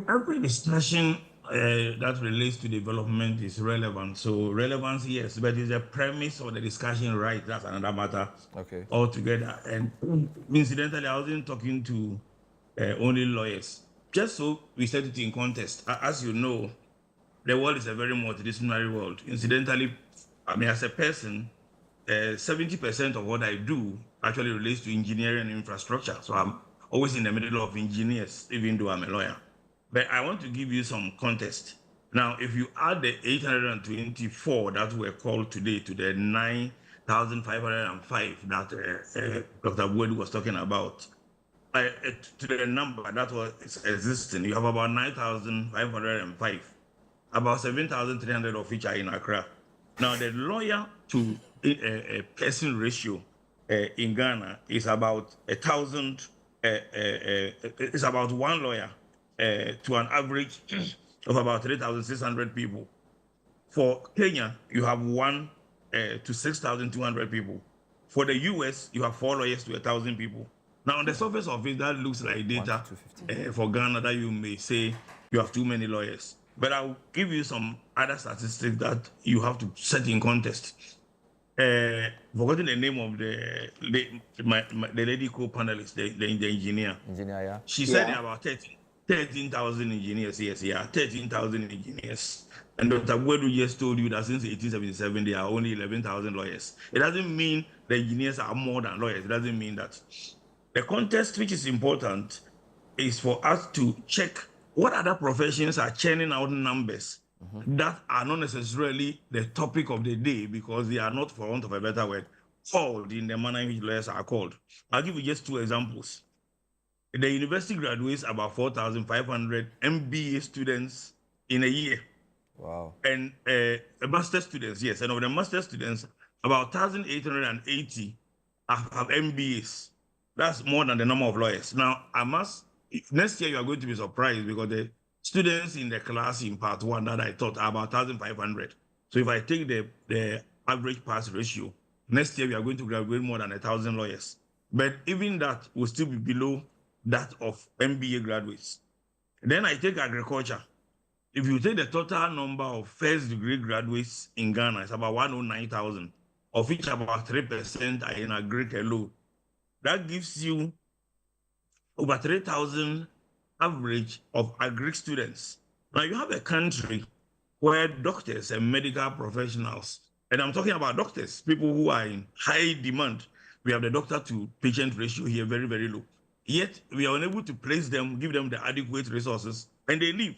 Every discussion that relates to development is relevant. So relevance, yes, but is the premise of the discussion right? That's another matter Okay. altogether. And incidentally, I wasn't talking to only lawyers. Just so we set it in context, as you know, the world is a very multidisciplinary world. Incidentally, I mean, as a person, 70% of what I do actually relates to engineering and infrastructure. So I'm always in the middle of engineers, even though I'm a lawyer. But I want to give you some context. Now, if you add the 824 that were called today to the 9,505 that Dr. Boyd was talking about, to the number that was existing, you have about 9,505, about 7,300 of which are in Accra. Now, the lawyer to a person ratio in Ghana is about 1,000. It's about one lawyer to an average of about 3,600 people. For Kenya, you have one to 6,200 people. For the US, you have four lawyers to 1,000 people. Now, on the surface of it, that looks like 1 to data 250. for Ghana that you may say you have too many lawyers. But I'll give you some other statistics that you have to set in context. Forgotten the name of the lady co-panelist, the engineer. Engineer, yeah. She said there Yeah. are about 13,000 engineers. Yes, yeah, 13,000 engineers. And Dr. Gwedu just told you that since 1877, there are only 11,000 lawyers. It doesn't mean the engineers are more than lawyers. It doesn't mean that. The context, which is important, is for us to check what other professions are churning out numbers that are not necessarily the topic of the day because they are not, for want of a better word, called in the manner in which lawyers are called. I'll give you just two examples. The university graduates about 4,500 MBA students in a year. Wow. And master students, yes. And of the master students, about 1,880 have MBAs. That's more than the number of lawyers. Now, next year you are going to be surprised because the students in the class in part one that I taught are about 1,500. So if I take the average pass ratio, next year we are going to graduate more than 1,000 lawyers. But even that will still be below that of MBA graduates. Then I take agriculture. If you take the total number of first degree graduates in Ghana, it's about 109,000, of which about 3% are in agric alone. That gives you over 3,000 average of agric students. Now you have a country where doctors and medical professionals, and I'm talking about doctors, people who are in high demand. We have the doctor to patient ratio here very, very low. Yet we are unable to place them, give them the adequate resources, and they leave.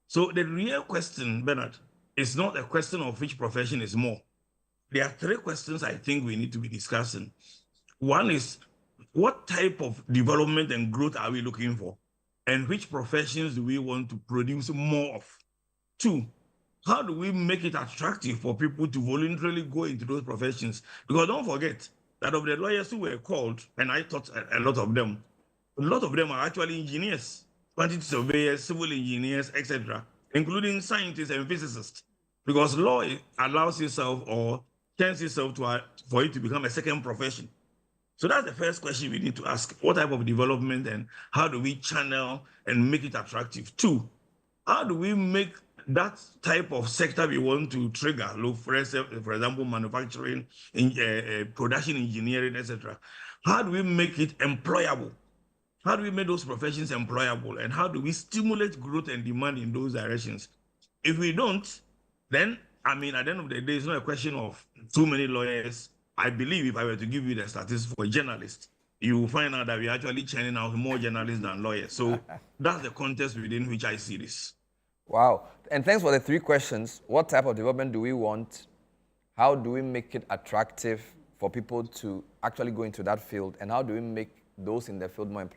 So the real question, Bernard, is not a question of which profession is more. There are three questions I think we need to be discussing. One is, what type of development and growth are we looking for? And which professions do we want to produce more of? Two, how do we make it attractive for people to voluntarily go into those professions? Because don't forget that of the lawyers who were called, and I taught a lot of them, are actually engineers, quantity surveyors, civil engineers, etc., including scientists and physicists. Because law allows itself or turns itself for it to become a second profession. So that's the first question we need to ask. What type of development and how do we channel and make it attractive? Two, how do we make that type of sector we want to trigger, for example, manufacturing, production engineering, etc. How do we make it employable? How do we make those professions employable? And how do we stimulate growth and demand in those directions? If we don't, then, I mean, at the end of the day, it's not a question of too many lawyers. I believe if I were to give you the statistics for journalists, you will find out that we're actually churning out more journalists than lawyers. So that's the context within which I see this. Wow. And thanks for the three questions. What type of development do we want? How do we make it attractive for people to actually go into that field? And how do we make those in the field more